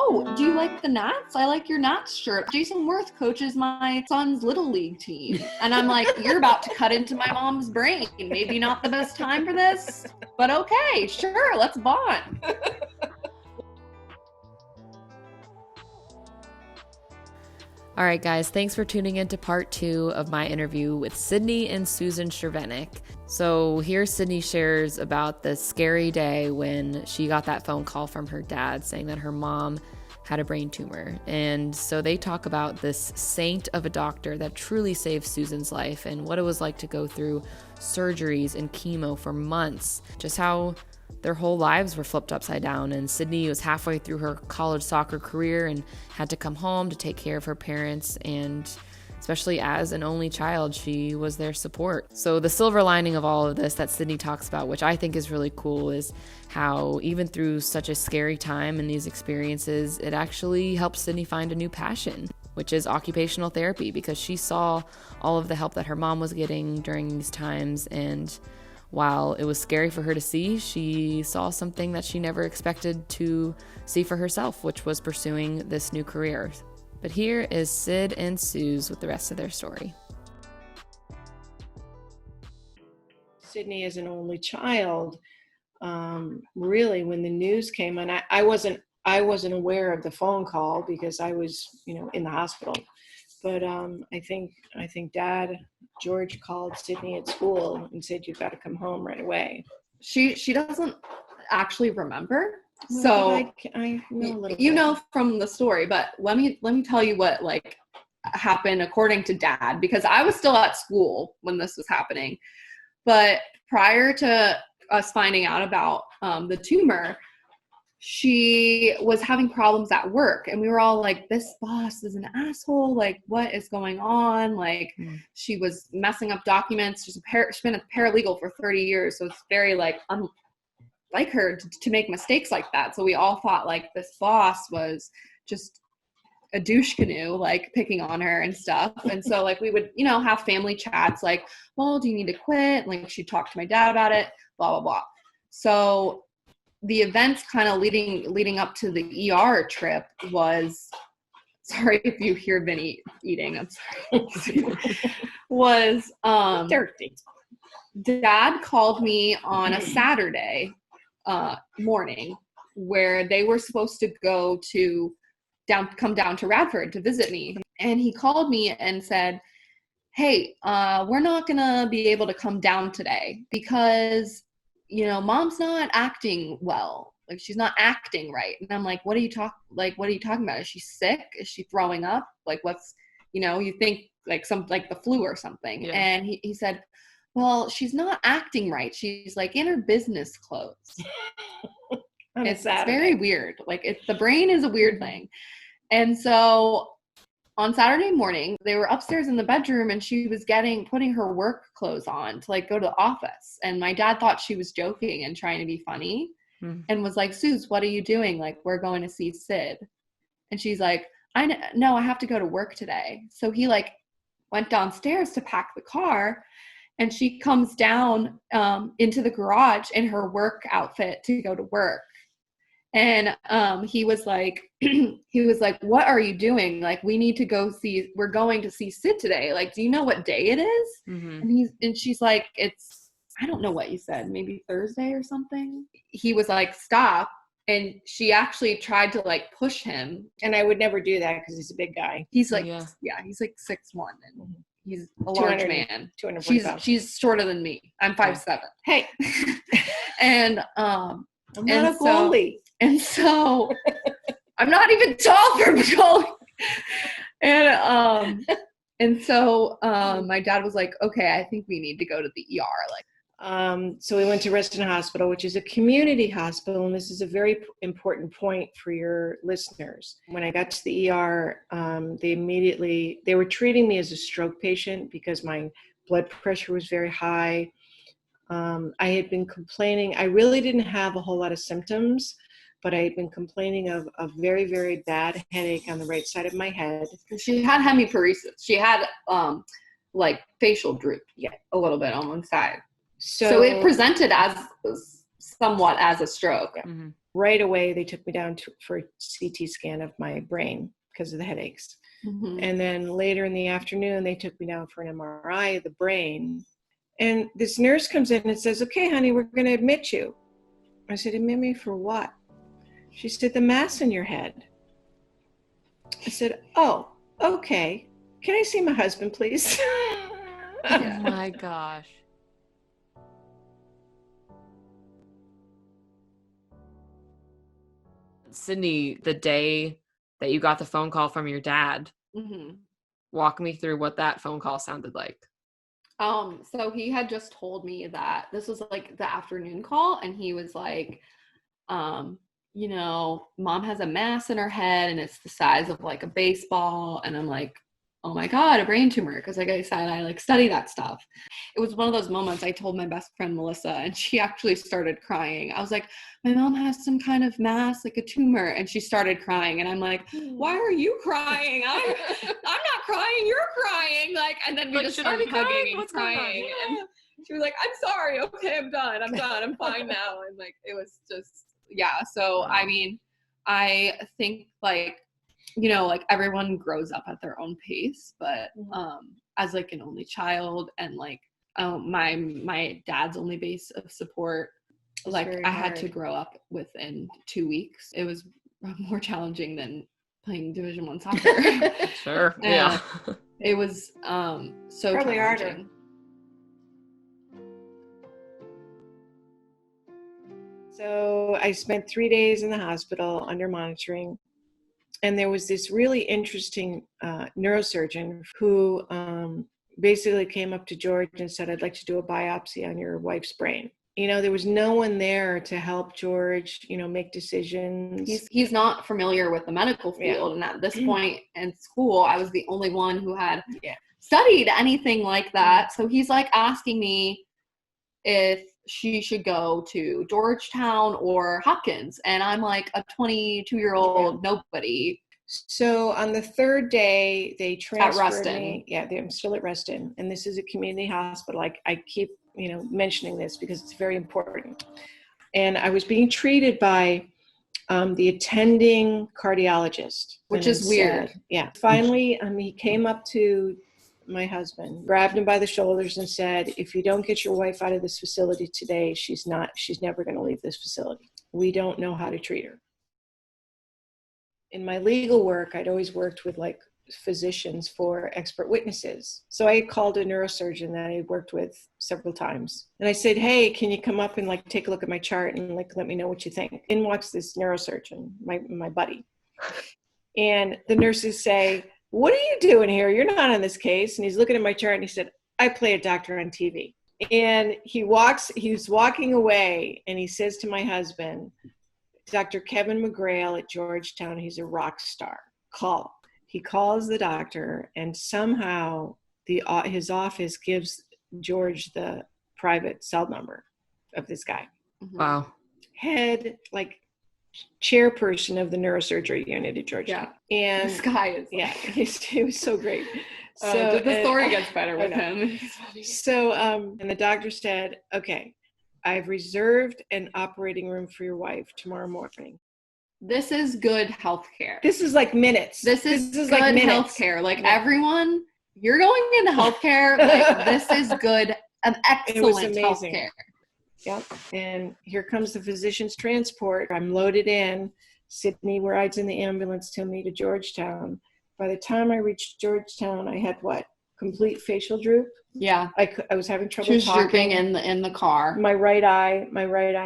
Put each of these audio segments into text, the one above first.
oh, do you like the Nats? I like your Nats shirt. Jason Worth coaches my son's little league team. And I'm like, you're about to cut into my mom's brain. Maybe not the best time for this, but okay, sure, let's bond. All right, guys, thanks for tuning in to part 2 of my interview with Sydney and Susan Chervenik. So here Sydney shares about the scary day when she got that phone call from her dad saying that her mom had a brain tumor. And so they talk about this saint of a doctor that truly saved Susan's life and what it was like to go through surgeries and chemo for months, just how their whole lives were flipped upside down. And Sydney was halfway through her college soccer career and had to come home to take care of her parents. And especially as an only child, she was their support. So the silver lining of all of this that Sydney talks about, which I think is really cool, is how even through such a scary time and these experiences, it actually helped Sydney find a new passion, which is occupational therapy, because she saw all of the help that her mom was getting during these times. And while it was scary for her to see, she saw something that she never expected to see for herself, which was pursuing this new career. But here is Sid and Suze with the rest of their story. Sydney is an only child. Really, when the news came, and I wasn't aware of the phone call because I was, in the hospital. But I think Dad, George, called Sydney at school and said, "You've got to come home right away." She doesn't actually remember. So I know a little bit. From the story, but let me tell you what happened according to Dad, because I was still at school when this was happening. But prior to us finding out about the tumor, she was having problems at work, and we were all like, this boss is an asshole. Like, what is going on? Like, she was messing up documents. She's been a paralegal for 30 years. So it's very unlike her to make mistakes like that. So we all thought this boss was just a douche canoe, picking on her and stuff. And so we would, have family chats well, do you need to quit? And she'd talk to my dad about it, blah, blah, blah. So the events kind of leading up to the ER trip was, sorry if you hear Vinny eating, I'm sorry, was Dad called me on a Saturday morning where they were supposed to come down to Radford to visit me. And he called me and said, "Hey, we're not going to be able to come down today because Mom's not acting well. She's not acting right." And I'm like, what are you talking about? Is she sick? Is she throwing up? What's, you think the flu or something. Yeah. And he said, well, she's not acting right. She's in her business clothes. It's very weird. The brain is a weird thing. And so on Saturday morning, they were upstairs in the bedroom, and she was putting her work clothes on to go to the office. And my dad thought she was joking and trying to be funny, and was like, "Suze, what are you doing? We're going to see Sid." And she's like, "No, I have to go to work today." So he went downstairs to pack the car, and she comes down into the garage in her work outfit to go to work. And he was like, "What are you doing? We need to go see, we're going to see Sid today. Do you know what day it is?" Mm-hmm. And she's like, I don't know what you said, maybe Thursday or something. He was like, "Stop." And she actually tried to push him. And I would never do that because he's a big guy. He's he's 6'1", and he's a large man. 240 pounds. She's shorter than me. I'm 5'7". Hey. And I'm not a goalie. And so I'm not even tall for a goalie. And so my dad was like, "Okay, I think we need to go to the ER." So we went to Reston Hospital, which is a community hospital, and this is a very important point for your listeners. When I got to the ER, they were treating me as a stroke patient because my blood pressure was very high. I had been complaining. I really didn't have a whole lot of symptoms, but I had been complaining of a very, very bad headache on the right side of my head. She had hemiparesis. She had facial droop, a little bit on one side. So it presented as somewhat as a stroke. Mm-hmm. Right away, they took me down for a CT scan of my brain because of the headaches. Mm-hmm. And then later in the afternoon, they took me down for an MRI of the brain. And this nurse comes in and says, okay, honey, we're going to admit you. I said, admit me for what? She said, the mass in your head. I said, oh, okay. Can I see my husband, please? Oh my gosh. Sydney, the day that you got the phone call from your dad, Mm-hmm. walk me through what that phone call sounded like. So he had just told me that this was like the afternoon call, and he was like, you know, mom has a mass in her head and it's the size of like a baseball. And I'm like, oh my God, a brain tumor. Cause like I said, I like study that stuff. It was one of those moments I told my best friend, Melissa, and she actually started crying. I was like, my mom has some kind of mass, like a tumor. And she started crying. And I'm like, why are you crying? I'm not crying. You're crying. Like, and then we Like, just should I started be hugging crying? and What's going on? crying. And she was like, I'm sorry. Okay, I'm done. I'm fine now. And like, it was just, yeah. So, Wow. I mean, I think like, you know, like everyone grows up at their own pace, but as like an only child and like my dad's only base of support, It's like I had hard. to grow up within 2 weeks. It was more challenging than playing Division I soccer. Sure. Yeah. It was so Probably challenging. harder. So I spent 3 days in the hospital under monitoring. And there was this really interesting neurosurgeon who basically came up to George and said, I'd like to do a biopsy on your wife's brain. You know, there was no one there to help George, you know, make decisions. He's not familiar with the medical field. And at this point in school, I was the only one who had studied anything like that. So he's like asking me if she should go to Georgetown or Hopkins. And I'm like a 22-year-old nobody. So on the third day, they transferred at Ruston. me. Yeah, I'm still at Ruston. And this is a community hospital. I keep, you know, mentioning this because it's very important. And I was being treated by the attending cardiologist. Which is weird. Yeah. Finally, he came up to my husband, grabbed him by the shoulders and said, if you don't get your wife out of this facility today, she's never going to leave this facility. We don't know how to treat her. In my legal work, I'd always worked with like physicians for expert witnesses. So I called a neurosurgeon that I worked with several times. And I said, hey, can you come up and like take a look at my chart and like let me know what you think? In walks this neurosurgeon, my buddy. And the nurses say, what are you doing here? You're not on this case. And he's looking at my chart and he said, I play a doctor on TV. And he's walking away and he says to my husband, Dr. Kevin McGrail at Georgetown, he's a rock star. Call. He calls the doctor and somehow his office gives George the private cell number of this guy. Wow. Head, like, chairperson of the neurosurgery unit at Georgetown. Yeah. And this guy is he was so great. So the story gets better with him. So and the doctor said, okay, I've reserved an operating room for your wife tomorrow morning. This is good healthcare. This is like minutes. This is good like healthcare. Like everyone, you're going into healthcare. Like this is good, an excellent healthcare. Yep. And here comes the physician's transport. I'm loaded in. Sydney rides in the ambulance to me to Georgetown. By the time I reached Georgetown, I had what? Complete facial droop. Yeah. I was having trouble talking. She was drooping in the car. My right eye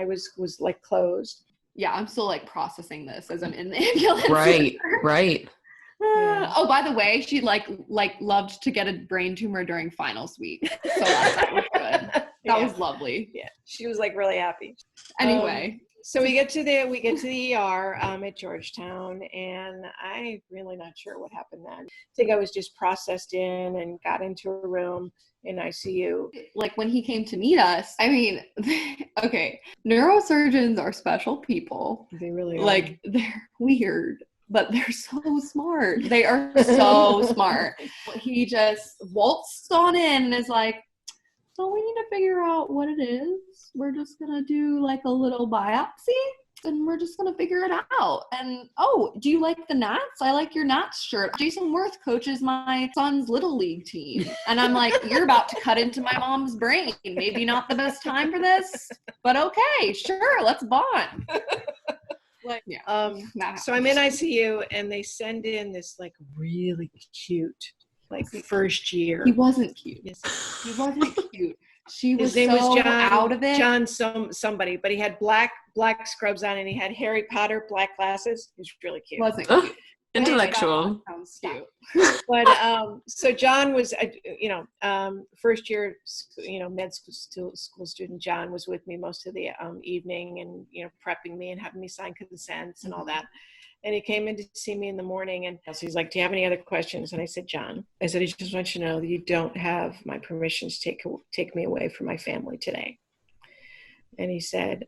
was like closed. Yeah, I'm still like processing this as I'm in the ambulance. Right. Oh, by the way, she like loved to get a brain tumor during finals week. So that was good. That was lovely. Yeah. She was like really happy. Anyway. So we get to the ER at Georgetown, and I'm really not sure what happened then. I think I was just processed in and got into a room in ICU. Like when he came to meet us, I mean, okay, neurosurgeons are special people. They really are. Like they're weird, but they're so smart. They are so smart. He just waltzed on in and is like, so we need to figure out what it is. We're just going to do like a little biopsy. and we're just going to figure it out. And, oh, do you like the Nats? I like your Nats shirt. Jason Worth coaches my son's little league team. And I'm like, you're about to cut into my mom's brain. Maybe not the best time for this, but okay, sure, let's bond. Like, yeah. So I'm in ICU, and they send in this like really cute, like first year. He wasn't cute. Yes. He wasn't cute. She was His name so was John, out of it. John somebody, but he had black scrubs on, and he had Harry Potter black glasses. He was really cute. Wasn't cute. Intellectual. Sounds cute. But so John was, first year, med school student. John was with me most of the evening, and prepping me and having me sign consents and all that. And he came in to see me in the morning, and so he's like, "Do you have any other questions?" And I said, "John," I said, "I just want you to know that you don't have my permission to take me away from my family today." And he said,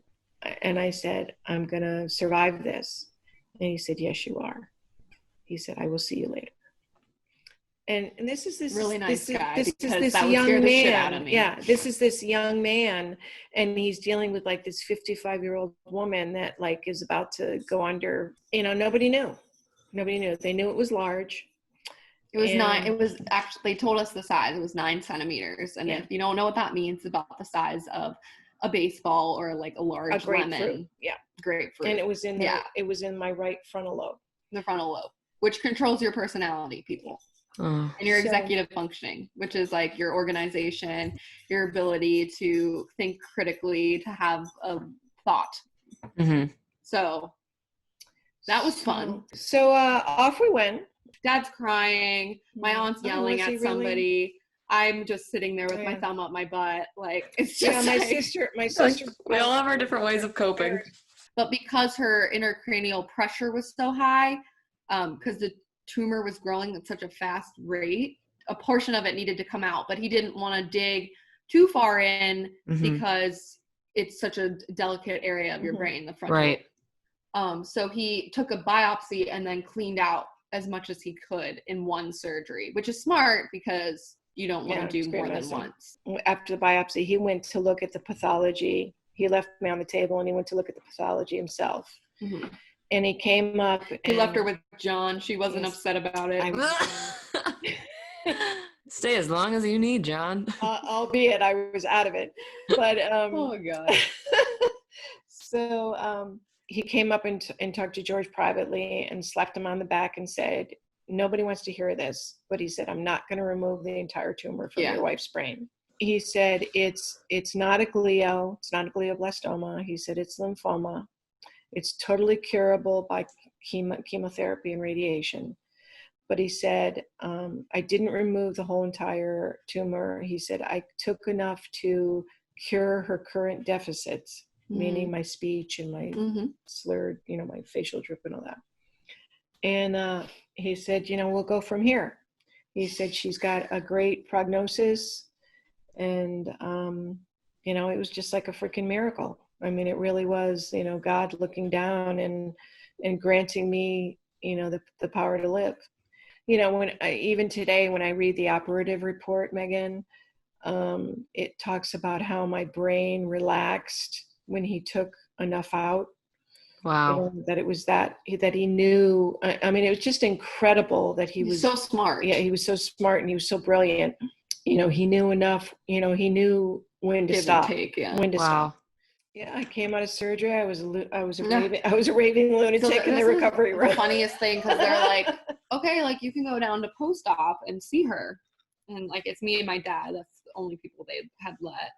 and I said, "I'm gonna survive this." And he said, "Yes, you are." He said, "I will see you later." And this is this really nice guy. This because is this that would young scare the man. shit out of me. Yeah, this is this young man, and he's dealing with like this 55-year-old woman that like is about to go under. Nobody knew. They knew it was large. It was 9. It was actually, they told us the size. It was 9 centimeters. And if you don't know what that means, it's about the size of a baseball or like a large lemon. Yeah, grapefruit. And it was in it was in my right frontal lobe. The frontal lobe, which controls your personality, people. And your executive functioning, which is like your organization, your ability to think critically, to have a thought. Mm-hmm. So that was fun. So off we went. Dad's crying. My aunt's yelling at somebody. Really? I'm just sitting there with my thumb up my butt. Like, it's just my like, sister. We all have our different ways of coping. But because her intracranial pressure was so high, because the tumor was growing at such a fast rate, a portion of it needed to come out, but he didn't want to dig too far in because it's such a delicate area of your brain, the frontal lobe. So he took a biopsy and then cleaned out as much as he could in one surgery, which is smart because you don't want to do more than once. After the biopsy, he went to look at the pathology. He left me on the table, and he went to look at the pathology himself. And he came up. He left her with John. She wasn't upset about it. Stay as long as you need, John. Albeit I was out of it. But oh God. So he came up and talked to George privately and slapped him on the back and said, "Nobody wants to hear this," but he said, "I'm not going to remove the entire tumor from your wife's brain." He said, it's not a glio, it's not a glioblastoma. He said, it's lymphoma. It's totally curable by chemotherapy and radiation. But he said, I didn't remove the whole entire tumor. He said, I took enough to cure her current deficits, meaning my speech and my slurred, my facial drip and all that. And he said, we'll go from here. He said, she's got a great prognosis. And, it was just like a freaking miracle. I mean, it really was, God looking down and granting me, the power to live. Even today, when I read the operative report, Megan, it talks about how my brain relaxed when he took enough out. Wow. That it was that he knew. I mean, it was just incredible that he was so smart. Yeah, he was so smart and he was so brilliant. He knew enough. He knew when to stop. When to stop. Yeah, I came out of surgery. I was a raving lunatic in the recovery room. The funniest thing, because they're like, okay, like you can go down to post-op and see her, and like it's me and my dad. That's the only people they had let.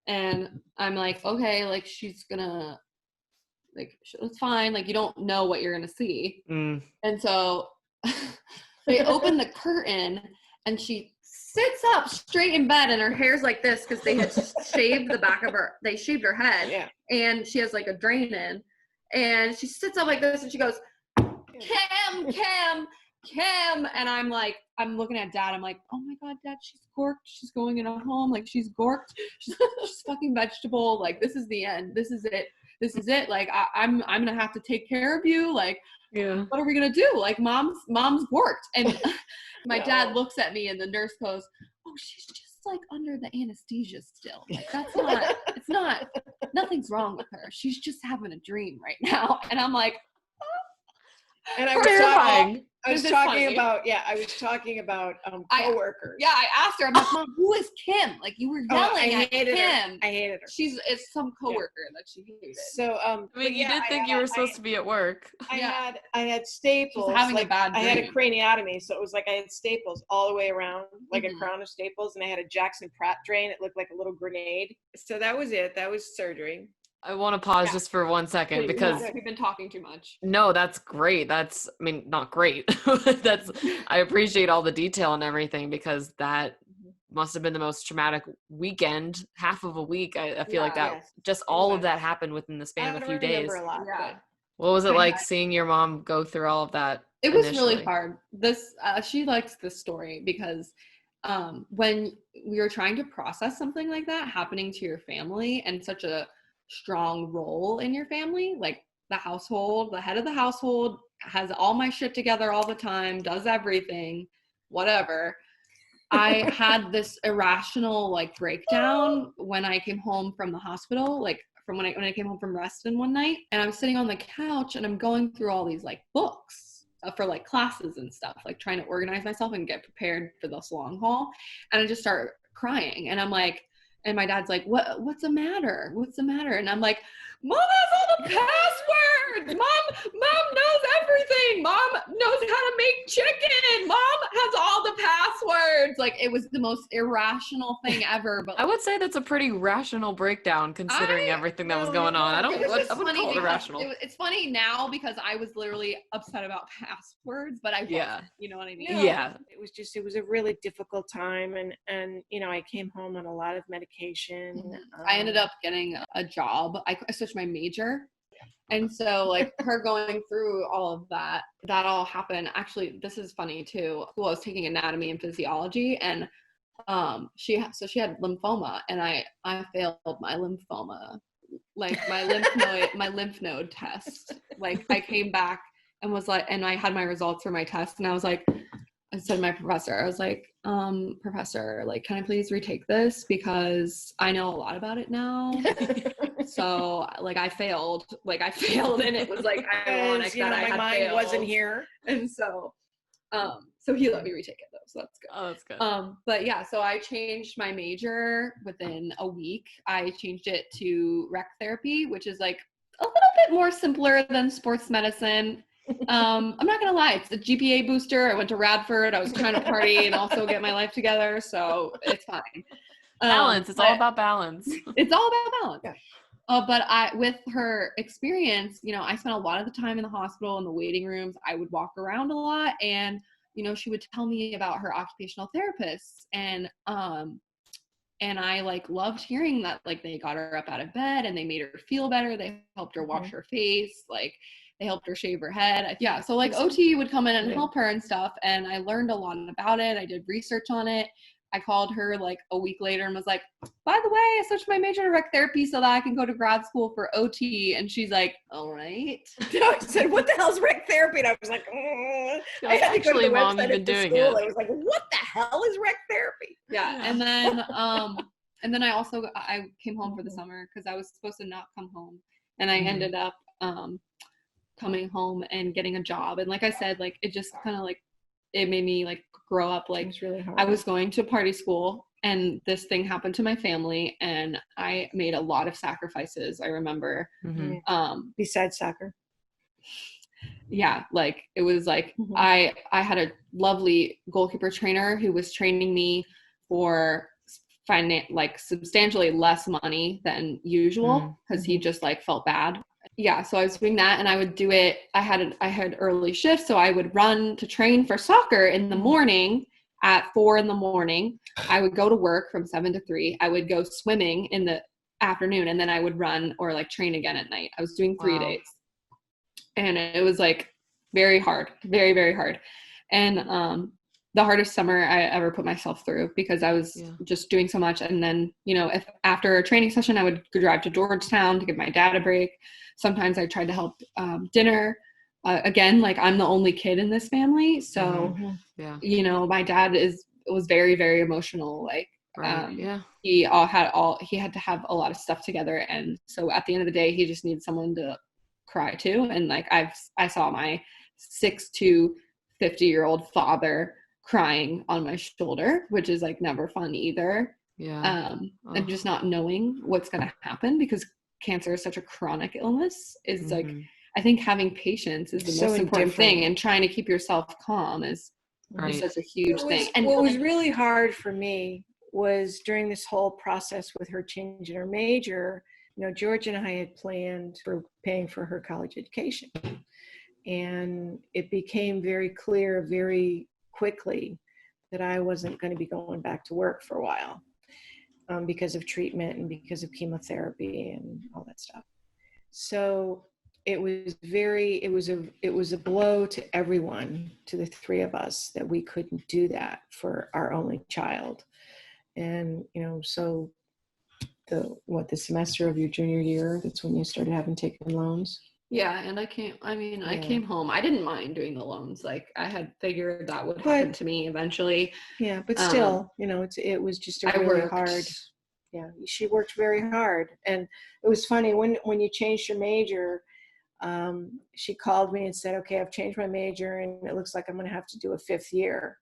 And I'm like, okay, like she's gonna, like it's fine. Like you don't know what you're gonna see. And so they open the curtain, and she sits up straight in bed, and her hair's like this because they had shaved the back of her. They shaved her head, and she has like a drain in, and she sits up like this, and she goes, Cam, and I'm looking at Dad. I'm like, oh my God, Dad, she's gorked. She's going in a home. Like she's gorked. She's fucking vegetable. Like this is the end. This is it. Like I'm gonna have to take care of you. Like, what are we gonna do? Like mom's gorked. And my dad looks at me, and the nurse goes, oh, she's just like under the anesthesia still. Like that's not, it's not, nothing's wrong with her. She's just having a dream right now. And I'm like, And I was Terrifying. talking about coworkers. I asked her, I'm like, Mom, who is Kim? Like you were yelling at Kim. I hated her. It's some coworker that she hated. So I mean, you did think you were supposed to be at work. I had staples. She's having a bad dream. I had a craniotomy, so it was like I had staples all the way around, like a crown of staples, and I had a Jackson Pratt drain. It looked like a little grenade. So that was it. That was surgery. I want to pause just for 1 second because we've been talking too much. No, that's great. That's, I mean, not great. I appreciate all the detail and everything because that must have been the most traumatic weekend, half of a week. I feel like that just all of that happened within the span of a few days. A lot, what was it like seeing your mom go through all of that? It was really hard. She likes this story because when we were trying to process something like that happening to your family and such a strong role in your family, like the head of the household has all my shit together all the time, does everything, whatever. I had this irrational like breakdown when I came home from the hospital, like from when I came home from Reston one night, and I was sitting on the couch and I'm going through all these like books for like classes and stuff, like trying to organize myself and get prepared for this long haul, and I just start crying and I'm like, and my dad's like, what's the matter? What's the matter? And I'm like, Mom has all the passwords. Mom knows everything. Mom knows how to make chicken. Mom has all the passwords. Like it was the most irrational thing ever. But I would say that's a pretty rational breakdown considering everything that was going on. I wouldn't call it irrational. It's funny now because I was literally upset about passwords, but I wasn't. You know what I mean? Yeah. It was a really difficult time, and you know, I came home on a lot of medication. I ended up getting a job. I switched my major. And so like her going through all of that all happened. Actually, this is funny too. Well, I was taking anatomy and physiology, and she had lymphoma, and I failed my lymphoma, like my lymph node test. Like I came back and was like, and I had my results for my test, and I was like, I said to my professor, I was like, professor, like, can I please retake this? Because I know a lot about it now. So like I failed and it was like ironic that I had my mind failed. wasn't here. And so he let me retake it though. So that's good. Oh, that's good. But yeah, so I changed my major within a week. I changed it to rec therapy, which is like a little bit more simpler than sports medicine. I'm not gonna lie, it's a GPA booster. I went to Radford. I was trying to party and also get my life together, so it's fine. Balance. It's all about balance. It's all about balance. Yeah. But with her experience, you know, I spent a lot of the time in the hospital in the waiting rooms. I would walk around a lot, and you know, she would tell me about her occupational therapists, and I like loved hearing that. Like they got her up out of bed and they made her feel better. They helped her wash her face. Like they helped her shave her head. Yeah. So like OT would come in and help her and stuff. And I learned a lot about it. I did research on it. I called her like a week later and was like, by the way, I switched my major to rec therapy so that I can go to grad school for OT. And she's like, all right. I said, what the hell's rec therapy? And I was like, I had to go to the Mom, website you've been doing school. it. I was like, what the hell is rec therapy? Yeah. And then I came home for the summer because I was supposed to not come home. And I ended up coming home and getting a job. And like I said, like it just kind of like, it made me like grow up. Like was really hard. I was going to party school and this thing happened to my family and I made a lot of sacrifices. I remember, besides soccer. Yeah. Like it was like, I had a lovely goalkeeper trainer who was training me for like substantially less money than usual because he just like felt bad. Yeah, so I was doing that and I would do it. I had early shifts, so I would run to train for soccer in the morning at 4 a.m. I would go to work from 7 to 3. I would go swimming in the afternoon and then I would run or like train again at night. I was doing 3 days. And it was like very hard, very, very hard. And the hardest summer I ever put myself through because I was just doing so much. And then, you know, if after a training session, I would drive to Georgetown to give my dad a break. Sometimes I tried to help dinner. Again, like I'm the only kid in this family. So, you know, my dad was very, very emotional. Like Right. Yeah. He had to have a lot of stuff together, and so at the end of the day, he just needed someone to cry to. And like I saw my 6 to 50-year-old father crying on my shoulder, which is like never fun either. Yeah. And just not knowing what's going to happen, because cancer is such a chronic illness, is like, I think having patience is the most important thing, and trying to keep yourself calm is such a huge thing. And what was really hard for me was during this whole process with her changing her major, George and I had planned for paying for her college education. And it became very clear very quickly that I wasn't going to be going back to work for a while, because of treatment and because of chemotherapy and all that stuff. So it was a blow to everyone, to the three of us, that we couldn't do that for our only child. And, so the semester of your junior year, that's when you started having taken loans. Yeah. And I came home. I didn't mind doing the loans. Like, I had figured that would happen to me eventually. Yeah. But still, it was just hard. Yeah. She worked very hard. And it was funny when you changed your major, she called me and said, okay, I've changed my major and it looks like I'm going to have to do a 5th year.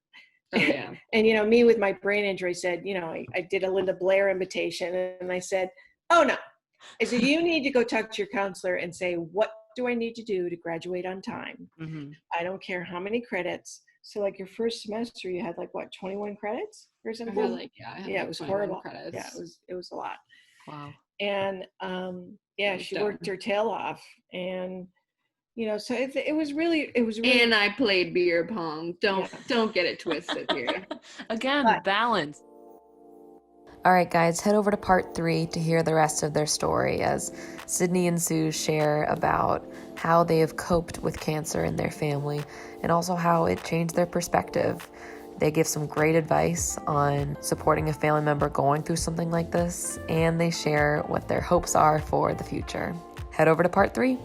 Oh, yeah. And, me with my brain injury said, I did a Linda Blair invitation, and I said, oh no. I said, you need to go talk to your counselor and say, what do I need to do to graduate on time? Mm-hmm. I don't care how many credits. So like your first semester, you had like what, 21 credits or something? It was horrible. Credits. Yeah, it was a lot. Wow. And she worked her tail off, and so it was really. And I played beer pong. Don't get it twisted here. Again, balance. All right, guys, head over to part 3 to hear the rest of their story, as Sydney and Sue share about how they have coped with cancer in their family and also how it changed their perspective. They give some great advice on supporting a family member going through something like this, and they share what their hopes are for the future. Head over to part 3.